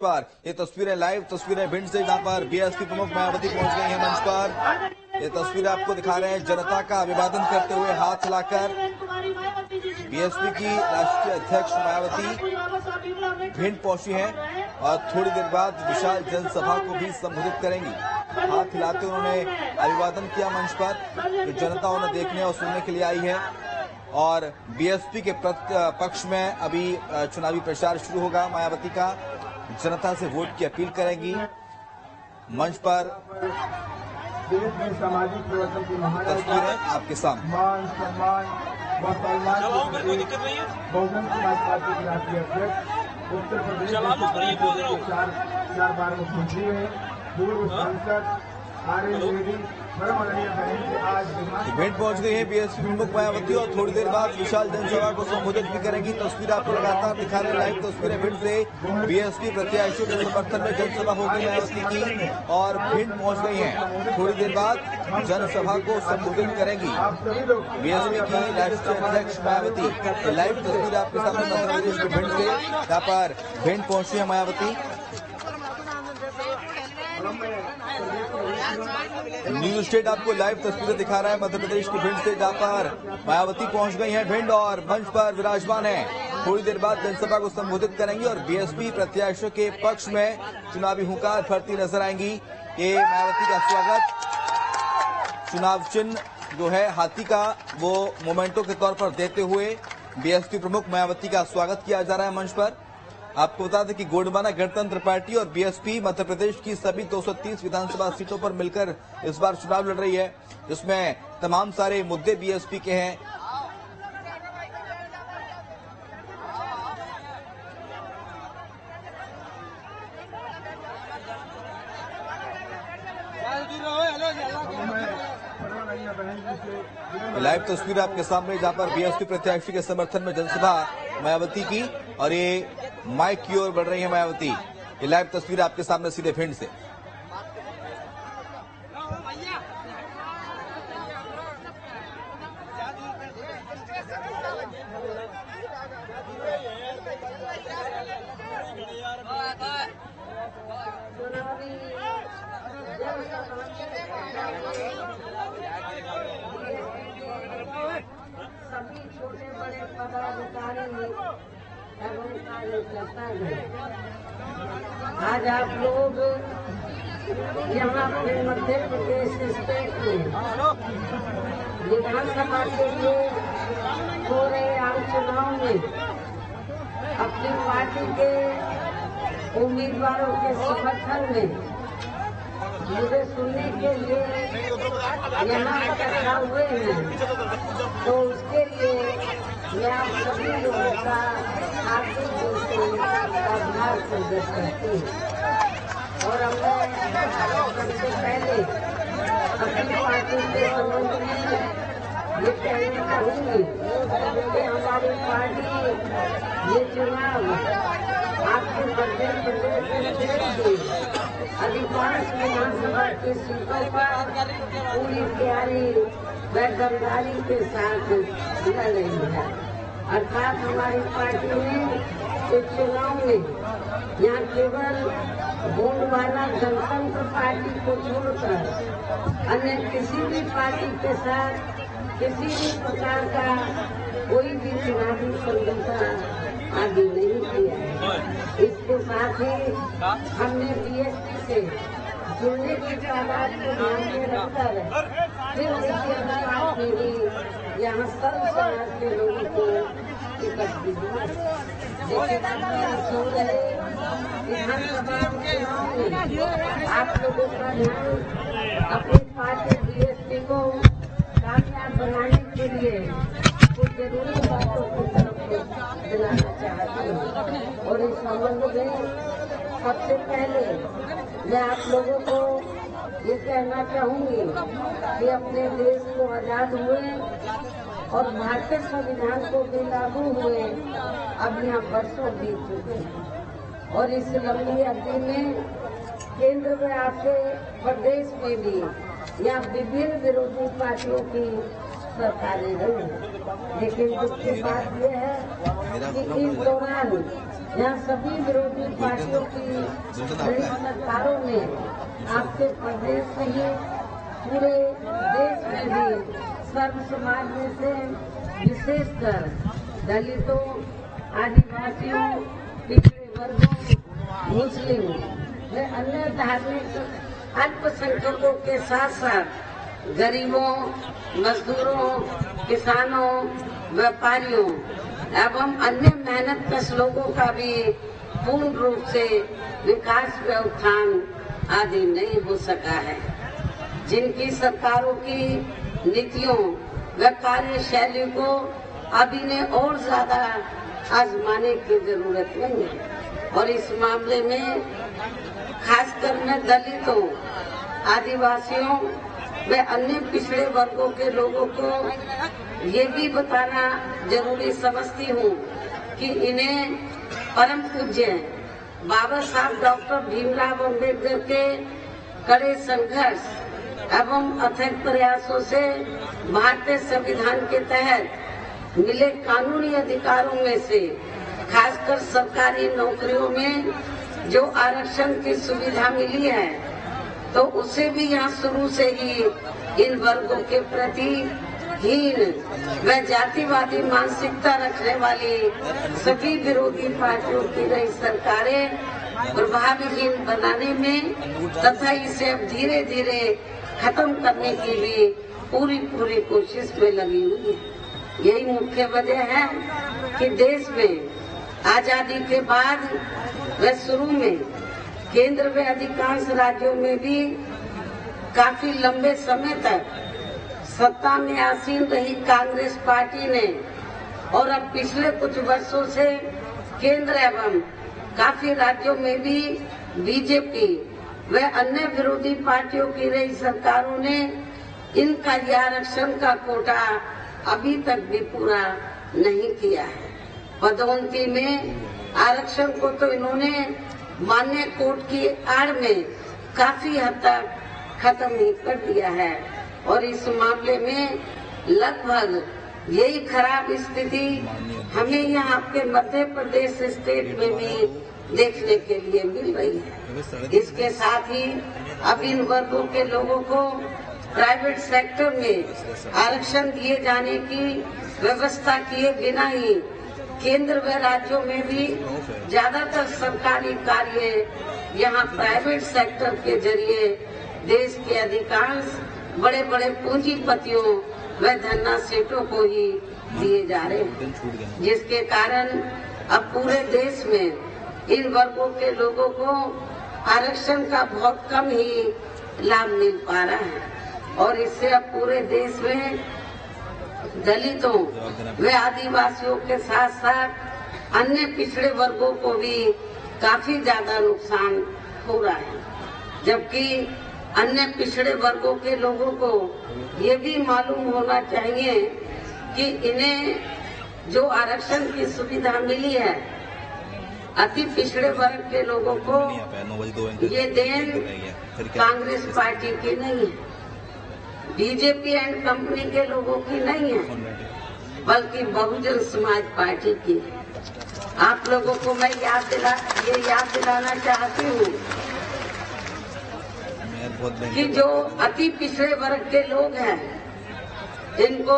पर ये तस्वीरें लाइव तस्वीरें भिंड से, जहां पर बीएसपी प्रमुख मायावती पहुंच गई हैं मंच पर। ये तस्वीरें आपको दिखा रहे हैं जनता का अभिवादन करते हुए हाथ हिलाकर। बीएसपी की राष्ट्रीय अध्यक्ष मायावती भिंड पहुंची हैं और थोड़ी देर बाद विशाल जनसभा को भी संबोधित करेंगी। हाथ हिलाते उन्होंने अभिवादन किया मंच पर। जो जनता उन्हें देखने और सुनने के लिए आई है और बीएसपी के पक्ष में अभी चुनावी प्रचार शुरू होगा मायावती का। जनता से वोट की अपील करेंगी। मंच पर देश में सामाजिक परिवर्तन की तस्वीरें आपके सामने। मान सम्मान व सम्मान बहुजन समाज पार्टी के राष्ट्रीय अध्यक्ष, उत्तर प्रदेश के चार बार मुख्यमंत्री हैं, पूर्व सांसद भिंड पहुंच गई है बीएसपी प्रमुख मायावती और थोड़ी देर बाद विशाल जनसभा को संबोधित भी करेंगी। तस्वीर आपको लगातार दिखा रहे लाइव तस्वीरें भिंड से। बीएसपी प्रत्याशियों के समर्थन में जनसभा होगी मायावती की और भिंड पहुंच गई हैं। थोड़ी देर बाद जनसभा को संबोधित करेंगी बीएसपी की राष्ट्रीय अध्यक्ष मायावती। लाइव तस्वीर आपके सामने मध्य प्रदेश के भिंड से, जहाँ पर भिंड पहुंची है मायावती। न्यूज स्टेट आपको लाइव तस्वीरें दिखा रहा है मध्य प्रदेश के भिंड से, जहां पर मायावती पहुंच गई हैं भिंड और मंच पर विराजमान है। थोड़ी देर बाद जनसभा को संबोधित करेंगी और बीएसपी प्रत्याशियों के पक्ष में चुनावी हुंकार भरती नजर आएंगी। ये मायावती का स्वागत चुनाव चिन्ह जो है हाथी का, वो मोमेंटो के तौर पर देते हुए बीएसपी प्रमुख मायावती का स्वागत किया जा रहा है मंच पर। आपको बता दें कि गोंडवाना गणतंत्र पार्टी और बीएसपी मध्य प्रदेश की सभी 230 विधानसभा सीटों पर मिलकर इस बार चुनाव लड़ रही है। इसमें तमाम सारे मुद्दे बीएसपी के हैं। लाइव तस्वीर आपके सामने, जहां पर बीएसपी प्रत्याशी के समर्थन में जनसभा मायावती की और ये माइक की ओर बढ़ रही है मायावती। ये लाइव तस्वीर आपके सामने सीधे भिंड से। सभी छोटे बड़े पदाधिकारी आज आप लोग यहाँ पे मध्य प्रदेश स्टेट में विधानसभा के लिए हो रहे आम चुनाव में अपनी पार्टी के उम्मीदवारों के समर्थन में मुझे सुनने के लिए यहाँ इकट्ठा हुए हैं, तो उसके लिए मैं आप सभी लोगों का हार्दिक दिल से आभार प्रकट करती हूँ। और मैं सबसे पहले अपनी पार्टी के संबंध में ये कहना चाहूँगी कि हमारी पार्टी ये चुनाव आपके मध्य प्रदेश के अधिकांश विधानसभा की सीटों पर पूरी तैयारी व दमदारी के साथ लड़ रही है। अर्थात हमारी पार्टी ने इस चुनाव में यहाँ केवल गोंडवाना गणतंत्र पार्टी को छोड़कर अन्य किसी भी पार्टी के साथ किसी भी प्रकार का कोई भी चुनावी समझौता आगे नहीं किया है। इसके साथ ही हमने बीएसपी से जुड़ने की तादाद को ध्यान में रखकर फिर उसके अनुसार के ही यहाँ सर्व समाज के लोगों को एकत्रित हुआ। सुन रहे विधानसभा चुनाव में आप लोगों का ध्यान अपनी पार्टी बीएसपी को कामयाब बनाने के लिए कुछ जरूरी बातों की तरफ दिलाना चाहती हूँ। और इस संबंध में सबसे पहले मैं आप लोगों को ये कहना चाहूंगी कि अपने देश को आजाद हुए और भारतीय संविधान को भी लागू हुए अब यहाँ वर्षों बीत चुके हैं। और इस लंबी अवधि में केंद्र में आपके प्रदेश में भी यहाँ विभिन्न विरोधी पार्टियों की सरकारें रही, लेकिन दुख की बात यह है कि इस दौरान यहाँ सभी विरोधी पार्टियों की बड़ी सरकारों ने आपके प्रदेश से ही पूरे देश में भी सर्व समाज में से विशेषकर दलितों, आदिवासियों, पिछड़े वर्गों, मुस्लिम व अन्य धार्मिक अल्पसंख्यकों के साथ साथ गरीबों, मजदूरों, किसानों, व्यापारियों एवं अन्य मेहनतकश लोगों का भी पूर्ण रूप से विकास व उत्थान आदि नहीं हो सका है। जिनकी सरकारों की नीतियों व कार्यशैली को अभी ने और ज्यादा आजमाने की जरूरत नहीं है और इस मामले में खासकर मैं दलितों, आदिवासियों व अन्य पिछड़े वर्गों के लोगों को ये भी बताना जरूरी समझती हूँ कि इन्हें परम पूज्य बाबा साहब डॉक्टर भीमराव अम्बेडकर के कड़े संघर्ष एवं अथक प्रयासों से भारतीय संविधान के तहत मिले कानूनी अधिकारों में से खासकर सरकारी नौकरियों में जो आरक्षण की सुविधा मिली है तो उसे भी यहाँ शुरू से ही इन वर्गों के प्रति हीन व जातिवादी मानसिकता रखने वाली सभी विरोधी पार्टियों की रही सरकारें प्रभावहीन बनाने में तथा इसे अब धीरे धीरे खत्म करने की भी पूरी कोशिश में लगी हुई है। यही मुख्य वजह है कि देश में आजादी के बाद व शुरू में केंद्र व अधिकांश राज्यों में भी काफी लंबे समय तक सत्ता में आसीन रही कांग्रेस पार्टी ने और अब पिछले कुछ वर्षों से केंद्र एवं काफी राज्यों में भी बीजेपी व अन्य विरोधी पार्टियों की रही सरकारों ने इनका ये आरक्षण का कोटा अभी तक भी पूरा नहीं किया है। पदोन्नति में आरक्षण को तो इन्होंने मान्य कोर्ट की आड़ में काफी हद तक खत्म ही कर दिया है और इस मामले में लगभग यही खराब स्थिति हमें यहाँ आपके मध्य प्रदेश स्टेट में भी देखने के लिए मिल रही है। इसके साथ ही अब इन वर्गों के लोगों को प्राइवेट सेक्टर में आरक्षण दिए जाने की व्यवस्था किए बिना ही केंद्र व राज्यों में भी ज्यादातर सरकारी कार्य यहाँ प्राइवेट सेक्टर के जरिए देश के अधिकांश बड़े बड़े पूंजीपतियों व धन्ना सेठों को ही दिए जा रहे हैं, जिसके कारण अब पूरे देश में इन वर्गों के लोगों को आरक्षण का बहुत कम ही लाभ मिल पा रहा है और इससे अब पूरे देश में दलितों व आदिवासियों के साथ साथ अन्य पिछड़े वर्गों को भी काफी ज्यादा नुकसान हो रहा है। जबकि अन्य पिछड़े वर्गों के लोगों को ये भी मालूम होना चाहिए कि इन्हें जो आरक्षण की सुविधा मिली है अति पिछड़े वर्ग के लोगों को ये देन कांग्रेस पार्टी की नहीं है, बीजेपी एंड कंपनी के लोगों की नहीं है, बल्कि बहुजन समाज पार्टी की है। आप लोगों को मैं याद दिलाना चाहती हूँ कि जो अति पिछड़े वर्ग के लोग हैं इनको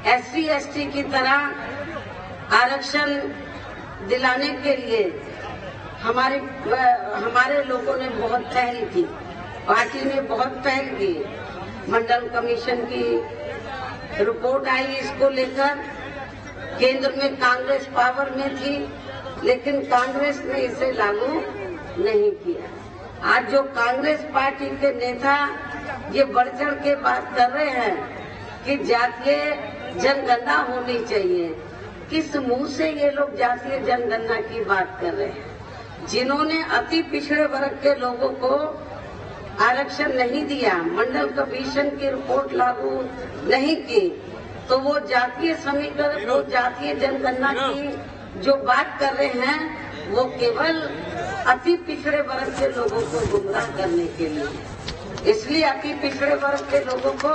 SC ST की तरह आरक्षण दिलाने के लिए हमारे लोगों ने बहुत पहल की, पार्टी ने बहुत पहल की। मंडल कमीशन की रिपोर्ट आई इसको लेकर, केंद्र में कांग्रेस पावर में थी लेकिन कांग्रेस ने इसे लागू नहीं किया। आज जो कांग्रेस पार्टी के नेता ये बढ़ चढ़ के बात कर रहे हैं कि जातीय जनगणना होनी चाहिए, किस मुंह से ये लोग जातीय जनगणना की बात कर रहे हैं? जिन्होंने अति पिछड़े वर्ग के लोगों को आरक्षण नहीं दिया, मंडल कमीशन की रिपोर्ट लागू नहीं की, तो वो जातीय समीकरण, वो जातीय जनगणना की जो बात कर रहे हैं वो केवल अति पिछड़े वर्ग के लोगों को गुमराह करने के लिए। इसलिए अति पिछड़े वर्ग के लोगों को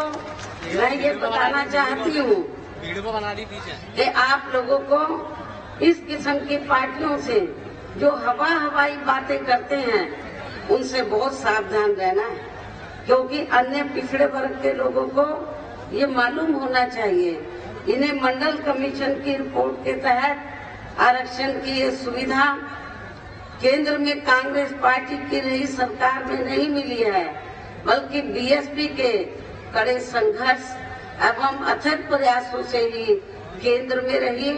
मैं ये बताना चाहती हूँ कि आप लोगों को इस किस्म की पार्टियों से जो हवाई बातें करते हैं उनसे बहुत सावधान रहना है, क्योंकि अन्य पिछड़े वर्ग के लोगों को ये मालूम होना चाहिए इन्हें मंडल कमीशन की रिपोर्ट के तहत आरक्षण की ये सुविधा केंद्र में कांग्रेस पार्टी की रही सरकार में नहीं मिली है, बल्कि बीएसपी के कड़े संघर्ष एवं अथक प्रयासों से ही केंद्र में रही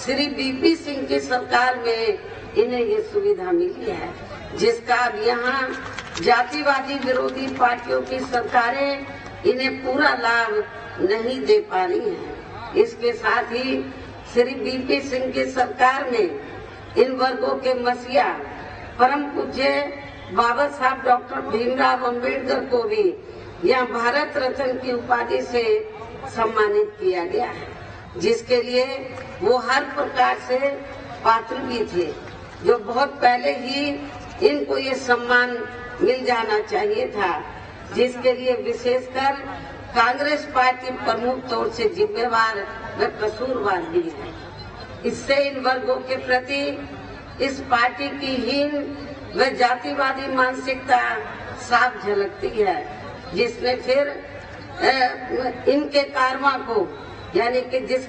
श्री बीपी सिंह की सरकार में इन्हें ये सुविधा मिली है, जिसका अब यहाँ जातिवादी विरोधी पार्टियों की सरकारें इन्हें पूरा लाभ नहीं दे पा रही हैं। इसके साथ ही श्री बीपी सिंह की सरकार में इन वर्गों के मसीहा परम पूज्य बाबा साहब डॉक्टर भीमराव अम्बेडकर को भी यहाँ भारत रत्न की उपाधि से सम्मानित किया गया है, जिसके लिए वो हर प्रकार से पात्र भी थे, जो बहुत पहले ही इनको ये सम्मान मिल जाना चाहिए था, जिसके लिए विशेषकर कांग्रेस पार्टी प्रमुख तौर से जिम्मेवार व कसूरवार भी है। इससे इन वर्गों के प्रति इस पार्टी की हीन व जातिवादी मानसिकता साफ झलकती है, जिसने फिर इनके कारवां को, यानी कि जिस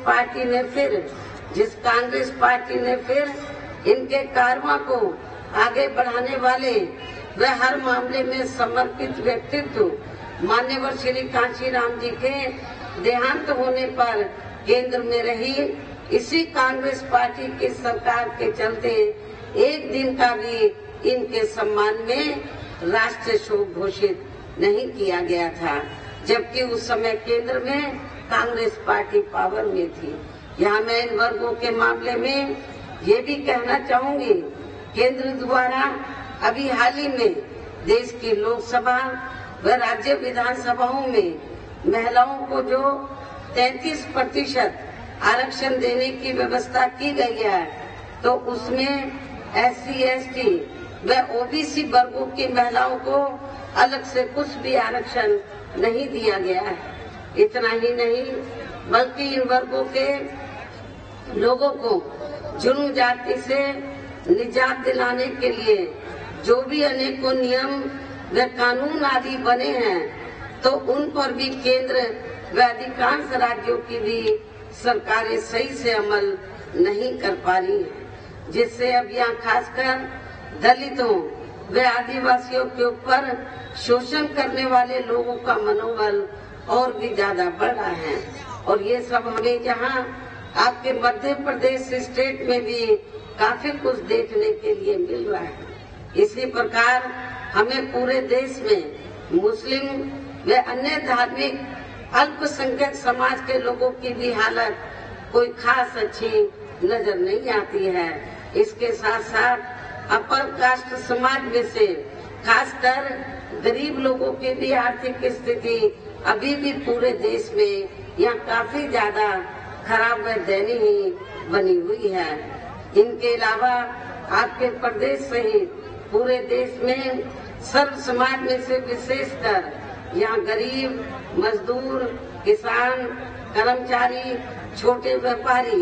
कांग्रेस पार्टी ने फिर इनके कारवां को आगे बढ़ाने वाले व हर मामले में समर्पित व्यक्तित्व मान्यवर श्री कांशीराम जी के देहांत होने पर केंद्र में रही इसी कांग्रेस पार्टी की सरकार के चलते एक दिन का भी इनके सम्मान में राष्ट्रीय शोक घोषित नहीं किया गया था, जबकि उस समय केंद्र में कांग्रेस पार्टी पावर में थी। यहाँ मैं इन वर्गों के मामले में ये भी कहना चाहूंगी, केंद्र द्वारा अभी हाल ही में देश की लोकसभा व राज्य विधानसभाओं में महिलाओं को जो 33% आरक्षण देने की व्यवस्था की गई है, तो उसमें SC, ST व OBC वर्गों की महिलाओं को अलग से कुछ भी आरक्षण नहीं दिया गया है। इतना ही नहीं, बल्कि इन वर्गों के लोगों को जुर्म जाति से निजात दिलाने के लिए जो भी अनेकों नियम व कानून आदि बने हैं, तो उन पर भी केंद्र व अधिकांश राज्यों की भी सरकारें सही से अमल नहीं कर पा रही हैं, जिससे अब यहाँ खासकर दलितों व आदिवासियों के ऊपर शोषण करने वाले लोगों का मनोबल और भी ज्यादा बढ़ रहा है। और ये सब हमें यहाँ आपके मध्य प्रदेश स्टेट में भी काफी कुछ देखने के लिए मिल रहा है। इसी प्रकार हमें पूरे देश में मुस्लिम व अन्य धार्मिक अल्पसंख्यक समाज के लोगों की भी हालत कोई खास अच्छी नजर नहीं आती है। इसके साथ साथ अपर कास्ट समाज में से खासकर गरीब लोगों की भी आर्थिक स्थिति अभी भी पूरे देश में यहाँ काफी ज्यादा खराब व दयनीय बनी हुई है। इनके अलावा आपके प्रदेश सहित पूरे देश में सर्व समाज में से विशेषकर यहाँ गरीब, मजदूर, किसान, कर्मचारी, छोटे व्यापारी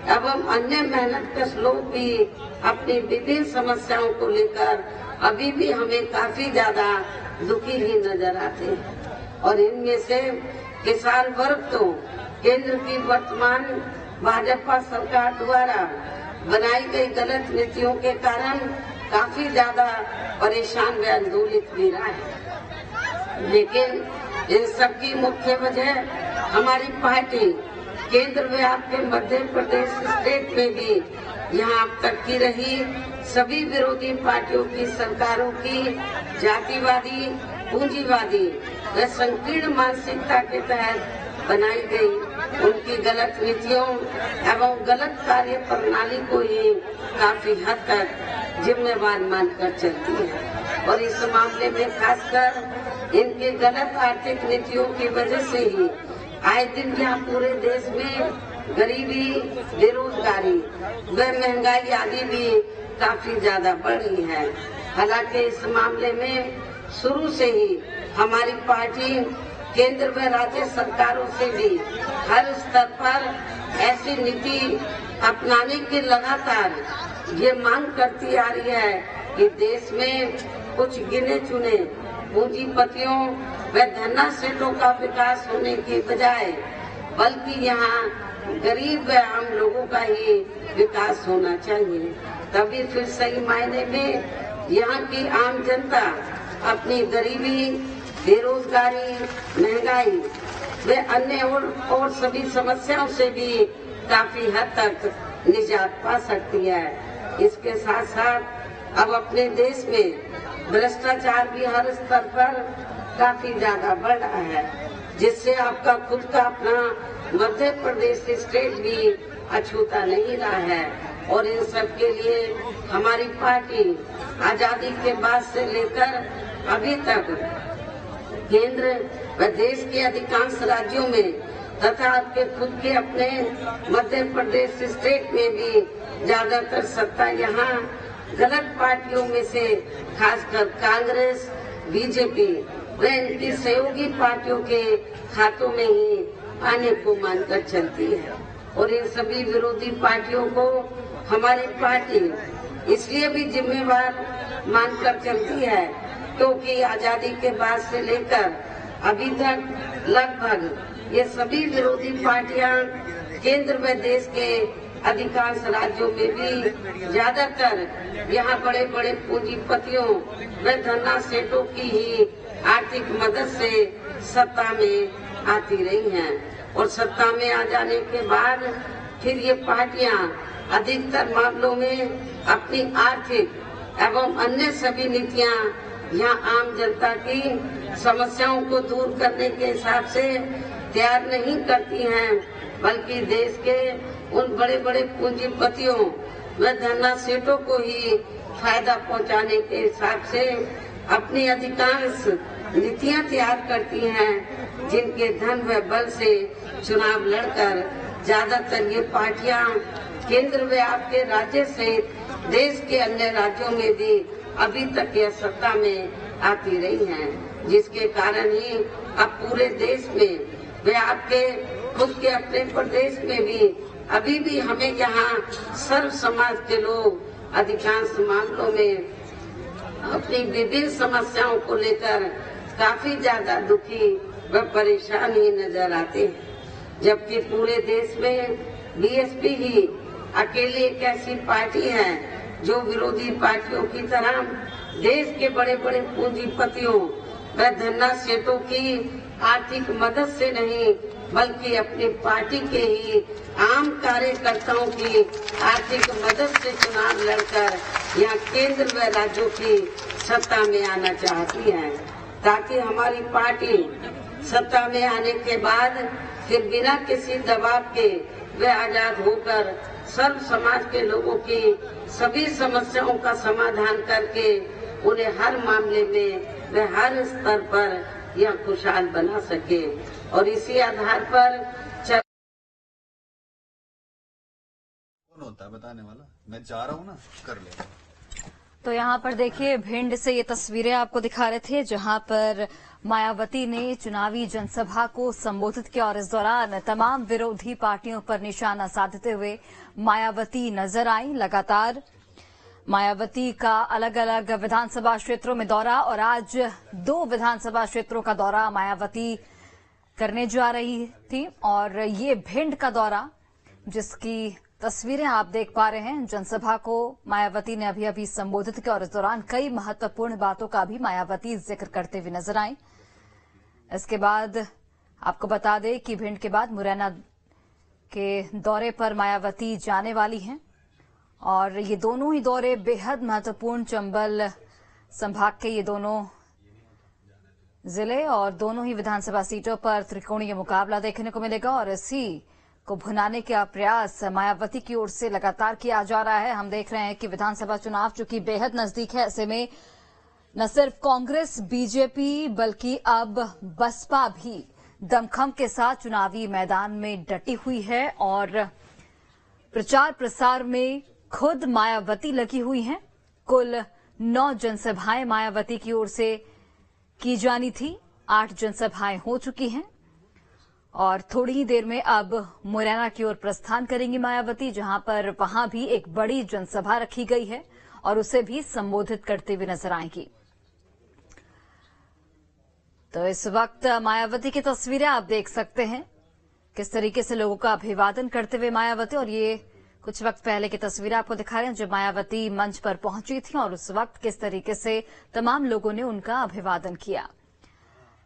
एवं अन्य मेहनतकश लोग भी अपनी विभिन्न समस्याओं को लेकर अभी भी हमें काफी ज्यादा दुखी ही नजर आते हैं। और इनमें से किसान वर्ग तो केंद्र की वर्तमान भाजपा सरकार द्वारा बनाई गई गलत नीतियों के कारण काफी ज्यादा परेशान व आंदोलित भी रहा है। लेकिन इन सबकी मुख्य वजह हमारी पार्टी केंद्र व आपके मध्य प्रदेश स्टेट में भी यहाँ अब तक की रही सभी विरोधी पार्टियों की सरकारों की जातिवादी, पूंजीवादी व संकीर्ण मानसिकता के तहत बनाई गई उनकी गलत नीतियों एवं गलत कार्य प्रणाली को ही काफी हद तक जिम्मेवार मानकर चलती है। और इस मामले में खासकर इनकी गलत आर्थिक नीतियों की वजह से ही आए दिन यहाँ पूरे देश में गरीबी, बेरोजगारी व महंगाई आदि भी काफी ज्यादा बढ़ रही है। हालांकि इस मामले में शुरू से ही हमारी पार्टी केंद्र व राज्य सरकारों से भी हर स्तर पर ऐसी नीति अपनाने की लगातार ये मांग करती आ रही है कि देश में कुछ गिने चुने पूंजीपतियों व धन्ना सेठों का विकास होने की बजाय बल्कि यहाँ गरीब व आम लोगों का ही विकास होना चाहिए। तभी फिर सही मायने में यहाँ की आम जनता अपनी गरीबी, बेरोजगारी, महंगाई व अन्य और सभी समस्याओं से भी काफी हद तक निजात पा सकती है। इसके साथ साथ अब अपने देश में भ्रष्टाचार भी हर स्तर पर काफी ज्यादा बढ़ रहा है, जिससे आपका खुद का अपना मध्य प्रदेश स्टेट भी अछूता नहीं रहा है। और इन सब के लिए हमारी पार्टी आजादी के बाद से लेकर अभी तक केंद्र व देश के अधिकांश राज्यों में तथा आपके खुद के अपने मध्य प्रदेश स्टेट में भी ज्यादातर सत्ता यहाँ गलत पार्टियों में से खासकर कांग्रेस, बीजेपी व इनकी सहयोगी पार्टियों के खातों में ही आने को मानकर चलती है। और इन सभी विरोधी पार्टियों को हमारी पार्टी इसलिए भी जिम्मेवार मानकर चलती है क्योंकि आजादी के बाद से लेकर अभी तक लगभग ये सभी विरोधी पार्टियां केंद्र व देश के अधिकांश राज्यों में भी ज्यादातर यहाँ बड़े बड़े पूंजीपतियों व धन्ना सेठों की ही आर्थिक मदद से सत्ता में आती रही हैं। और सत्ता में आ जाने के बाद फिर ये पार्टियां अधिकतर मामलों में अपनी आर्थिक एवं अन्य सभी नीतियां यहाँ आम जनता की समस्याओं को दूर करने के हिसाब से तैयार नहीं करती हैं, बल्कि देश के उन बड़े बड़े पूंजीपतियों व धन्ना सेठों को ही फायदा पहुंचाने के हिसाब से अपनी अधिकांश नीतियां तैयार करती हैं, जिनके धन व बल से चुनाव लड़कर ज्यादातर ये पार्टियां केंद्र व आपके राज्य से देश के अन्य राज्यों में भी अभी तक यह सत्ता में आती रही हैं, जिसके कारण ही अब पूरे देश में व आपके खुद के अपने प्रदेश में भी अभी भी हमें यहाँ सर्व समाज के लोग अधिकांश मामलों में अपनी विभिन्न समस्याओं को लेकर काफी ज्यादा दुखी व परेशान ही नजर आते हैं, जबकि पूरे देश में बीएसपी ही अकेली एक ऐसी पार्टी है जो विरोधी पार्टियों की तरह देश के बड़े बड़े पूंजीपतियों व धन्ना सेठों की आर्थिक मदद से नहीं बल्कि अपनी पार्टी के ही आम कार्यकर्ताओं की आर्थिक मदद से चुनाव लड़कर यहाँ केंद्र व राज्यों की सत्ता में आना चाहती है, ताकि हमारी पार्टी सत्ता में आने के बाद फिर बिना किसी दबाव के वे आजाद होकर सर्व समाज के लोगों की सभी समस्याओं का समाधान करके उन्हें हर मामले में वे हर स्तर पर यह खुशहाल बना सके। और इसी आधार पर कौन होता है बताने वाला? मैं जा रहा हूँ ना, कर ले। तो यहाँ पर देखिए भिंड से ये तस्वीरें आपको दिखा रहे थे जहां पर मायावती ने चुनावी जनसभा को संबोधित किया और इस दौरान तमाम विरोधी पार्टियों पर निशाना साधते हुए मायावती नजर आई। लगातार मायावती का अलग अलग विधानसभा क्षेत्रों में दौरा और आज 2 विधानसभा क्षेत्रों का दौरा मायावती करने जा रही थी और ये भिंड का दौरा जिसकी तस्वीरें आप देख पा रहे हैं। जनसभा को मायावती ने अभी अभी संबोधित किया और इस दौरान कई महत्वपूर्ण बातों का भी मायावती जिक्र करते हुए नजर आई। इसके बाद आपको बता दें कि भिंड के बाद मुरैना के दौरे पर मायावती जाने वाली हैं और ये दोनों ही दौरे बेहद महत्वपूर्ण, चंबल संभाग के ये दोनों जिले और दोनों ही विधानसभा सीटों पर त्रिकोणीय मुकाबला देखने को मिलेगा और इसी को भुनाने का प्रयास मायावती की ओर से लगातार किया जा रहा है। हम देख रहे हैं कि विधानसभा चुनाव चूंकि बेहद नजदीक है, ऐसे में न सिर्फ कांग्रेस, बीजेपी बल्कि अब बसपा भी दमखम के साथ चुनावी मैदान में डटी हुई है और प्रचार प्रसार में खुद मायावती लगी हुई हैं। कुल 9 जनसभाएं मायावती की ओर से की जानी थी, 8 जनसभाएं हो चुकी हैं और थोड़ी ही देर में अब मुरैना की ओर प्रस्थान करेंगी मायावती, जहां पर वहां भी एक बड़ी जनसभा रखी गई है और उसे भी संबोधित करते हुए नजर आएंगी। तो इस वक्त मायावती की तस्वीरें आप देख सकते हैं, किस तरीके से लोगों का अभिवादन करते हुए मायावती। और ये कुछ वक्त पहले की तस्वीरें आपको दिखा रहे हैं जब मायावती मंच पर पहुंची थी और उस वक्त किस तरीके से तमाम लोगों ने उनका अभिवादन किया।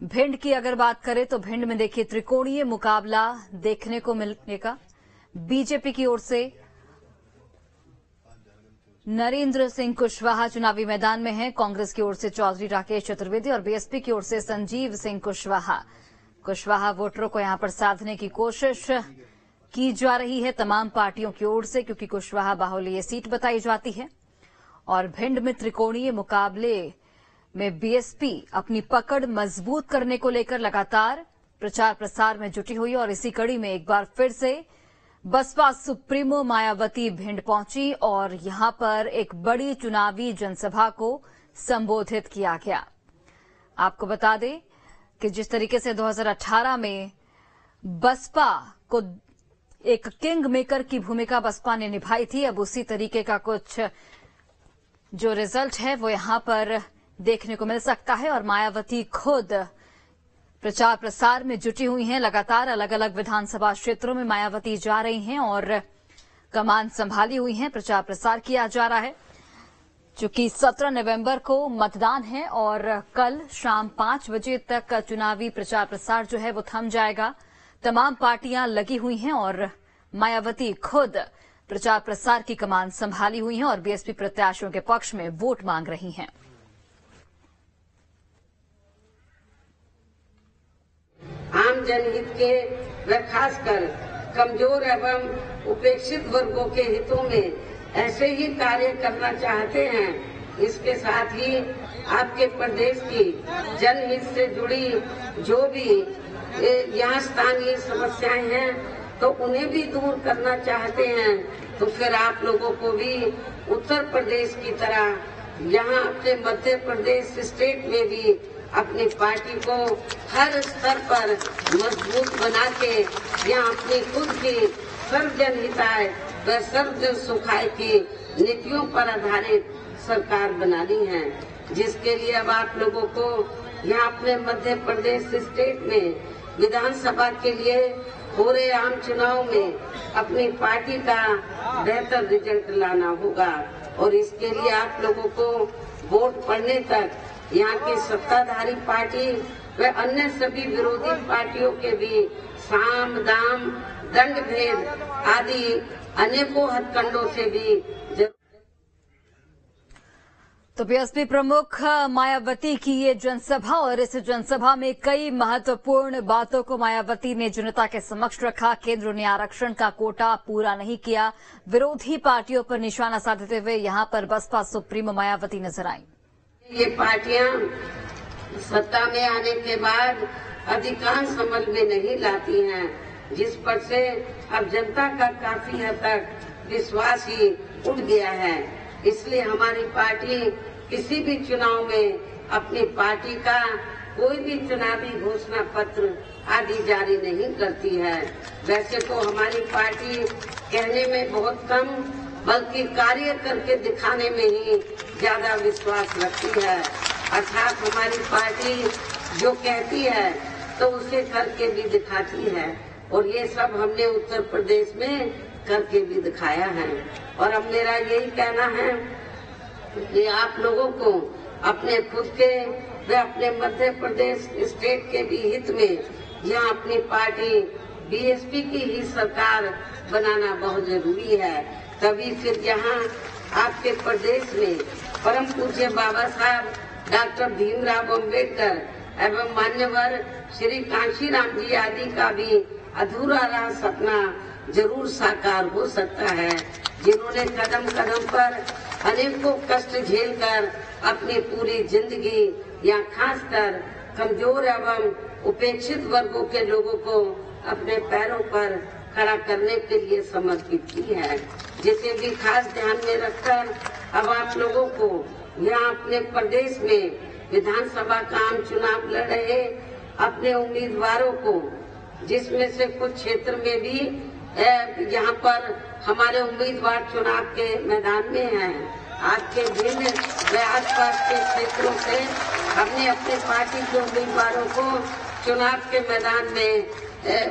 भिंड की अगर बात करें तो भिंड में देखिए त्रिकोणीय मुकाबला देखने को मिलने का। बीजेपी की ओर से नरेंद्र सिंह कुशवाहा चुनावी मैदान में हैं, कांग्रेस की ओर से चौधरी राकेश चतुर्वेदी और बीएसपी की ओर से संजीव सिंह कुशवाहा वोटरों को यहां पर साधने की कोशिश की जा रही है तमाम पार्टियों की ओर से, क्योंकि कुशवाहा बाहुल्य सीट बताई जाती है। और भिंड में त्रिकोणीय मुकाबले में बीएसपी अपनी पकड़ मजबूत करने को लेकर लगातार प्रचार प्रसार में जुटी हुई और इसी कड़ी में एक बार फिर से बसपा सुप्रीमो मायावती भिंड पहुंची और यहां पर एक बड़ी चुनावी जनसभा को संबोधित किया गया। आपको बता दें कि जिस तरीके से 2018 में बसपा को एक किंग मेकर की भूमिका बसपा ने निभाई थी, अब उसी तरीके का कुछ जो रिजल्ट है वो यहां पर देखने को मिल सकता है। और मायावती खुद प्रचार प्रसार में जुटी हुई हैं, लगातार अलग अलग विधानसभा क्षेत्रों में मायावती जा रही हैं और कमान संभाली हुई हैं, प्रचार प्रसार किया जा रहा है। चूंकि 17 नवंबर को मतदान है और कल शाम 5 बजे तक चुनावी प्रचार प्रसार जो है वो थम जाएगा। तमाम पार्टियां लगी हुई हैं और मायावती खुद प्रचार प्रसार की कमान संभाली हुई हैं और बीएसपी प्रत्याशियों के पक्ष में वोट मांग रही हैं। आम जनहित के व खासकर कमजोर एवं उपेक्षित वर्गों के हितों में ऐसे ही कार्य करना चाहते हैं। इसके साथ ही आपके प्रदेश की जनहित से जुड़ी जो भी यहाँ स्थानीय समस्याएं हैं तो उन्हें भी दूर करना चाहते हैं, तो फिर आप लोगों को भी उत्तर प्रदेश की तरह यहाँ अपने मध्य प्रदेश स्टेट में भी अपनी पार्टी को हर स्तर पर मजबूत बना के यहाँ अपनी खुद की सर्वजन हिताय व सर्वजन सुखाय की नीतियों पर आधारित सरकार बनानी है, जिसके लिए अब आप लोगों को यहाँ अपने मध्य प्रदेश स्टेट में विधानसभा के लिए हो रहे आम चुनाव में अपनी पार्टी का बेहतर रिजल्ट लाना होगा। और इसके लिए आप लोगों को वोट पड़ने तक यहाँ की सत्ताधारी पार्टी व अन्य सभी विरोधी पार्टियों के भी साम दाम दंड भेद आदि अनेकों हथकंडों से भी तो बीएसपी प्रमुख मायावती की ये जनसभा और इस जनसभा में कई महत्वपूर्ण बातों को मायावती ने जनता के समक्ष रखा। केंद्र ने आरक्षण का कोटा पूरा नहीं किया, विरोधी पार्टियों पर निशाना साधते हुए यहां पर बसपा सुप्रीमो मायावती नजर आई। ये पार्टियां सत्ता में आने के बाद अधिकांश अमल में नहीं लाती हैं, जिस पर से अब जनता का काफी हद तक विश्वास ही उठ गया है। इसलिए हमारी पार्टी किसी भी चुनाव में अपनी पार्टी का कोई भी चुनावी घोषणा पत्र आदि जारी नहीं करती है। वैसे तो हमारी पार्टी कहने में बहुत कम बल्कि कार्य करके दिखाने में ही ज्यादा विश्वास रखती है। अर्थात हमारी पार्टी जो कहती है तो उसे करके भी दिखाती है और ये सब हमने उत्तर प्रदेश में करके भी दिखाया है। और अब मेरा यही कहना है कि आप लोगों को अपने खुद के व अपने मध्य प्रदेश स्टेट के भी हित में यहाँ अपनी पार्टी बीएसपी की ही सरकार बनाना बहुत जरूरी है। तभी फिर यहाँ आपके प्रदेश में परम पूज्य बाबा साहब डॉक्टर भीमराव अम्बेडकर एवं मान्यवर श्री कांशीराम जी आदि का भी अधूरा रहा सपना जरूर साकार हो सकता है, जिन्होंने कदम कदम पर अनेकों कष्ट झेलकर अपनी पूरी जिंदगी या खासकर कमजोर एवं उपेक्षित वर्गों के लोगों को अपने पैरों पर खड़ा करने के लिए समर्पित की है, जिसे भी खास ध्यान में रखकर अब आप लोगों को यहाँ अपने प्रदेश में विधानसभा का आम चुनाव लड़ रहे अपने उम्मीदवारों को जिसमें से कुछ क्षेत्र में भी यहाँ पर हमारे उम्मीदवार चुनाव के मैदान में हैं। आज के दिन व आसपास के क्षेत्रों से हमने अपनी पार्टी के उम्मीदवारों को चुनाव के मैदान में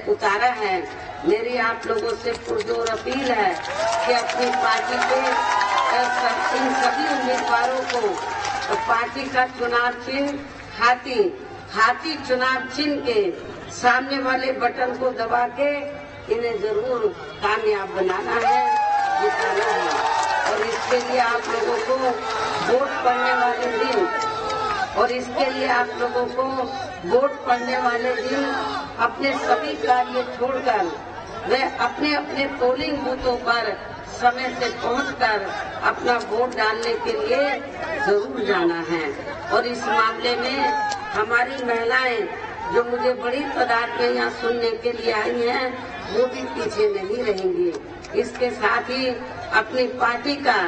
उतारा है। मेरी आप लोगों से पुरजोर अपील है कि अपनी पार्टी के इन सभी उम्मीदवारों को पार्टी का चुनाव चिन्ह हाथी चुनाव चिन्ह के सामने वाले बटन को दबा के इन्हें जरूर कामयाब बनाना है, जिताना है। और इसके लिए आप लोगों को वोट पड़ने वाले दिन अपने सभी कार्य छोड़कर वे अपने अपने पोलिंग बूथों पर समय से पहुंचकर अपना वोट डालने के लिए जरूर जाना है। और इस मामले में हमारी महिलाएं जो मुझे बड़ी तादाद में यहाँ सुनने के लिए आई हैं, वो भी पीछे नहीं रहेंगी। इसके साथ ही अपनी पार्टी का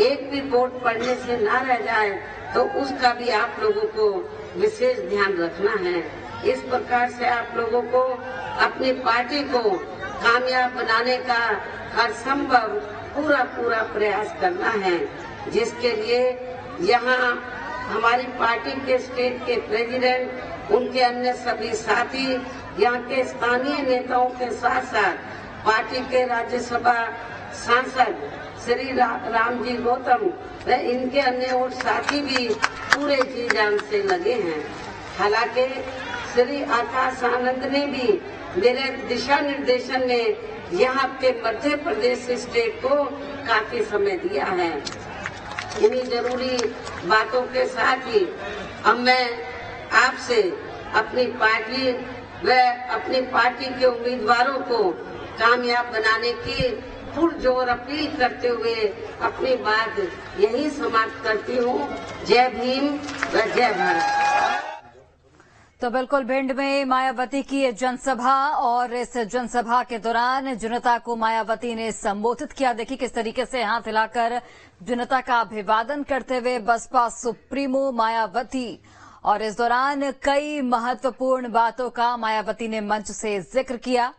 एक भी वोट पड़ने से ना रह जाए तो उसका भी आप लोगों को विशेष ध्यान रखना है। इस प्रकार से आप लोगों को अपनी पार्टी को कामयाब बनाने का हर संभव पूरा प्रयास करना है, जिसके लिए यहाँ हमारी पार्टी के स्टेट के प्रेसिडेंट, उनके अन्य सभी साथी, यहाँ के स्थानीय नेताओं के साथ साथ पार्टी के राज्यसभा सांसद श्री रामजी गौतम व इनके अन्य और साथी भी पूरे जी जान से लगे हैं। हालांकि श्री आकाश आनंद ने भी मेरे दिशा निर्देशन में यहाँ के मध्य प्रदेश स्टेट को काफी समय दिया है। इन्हीं जरूरी बातों के साथ ही अब मैं आपसे अपनी पार्टी के उम्मीदवारों को कामयाब बनाने की पुरजोर अपील करते हुए अपनी बात यही समाप्त करती हूँ। जय भीम व जय भारत। तो बिल्कुल भिंड में मायावती की ये जनसभा, और इस जनसभा के दौरान जनता को मायावती ने संबोधित किया। देखिए किस तरीके से हाथ हिलाकर जनता का अभिवादन करते हुए बसपा सुप्रीमो मायावती, और इस दौरान कई महत्वपूर्ण बातों का मायावती ने मंच से जिक्र किया।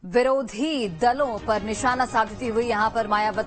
विरोधी दलों पर निशाना साधती हुई यहां पर मायावती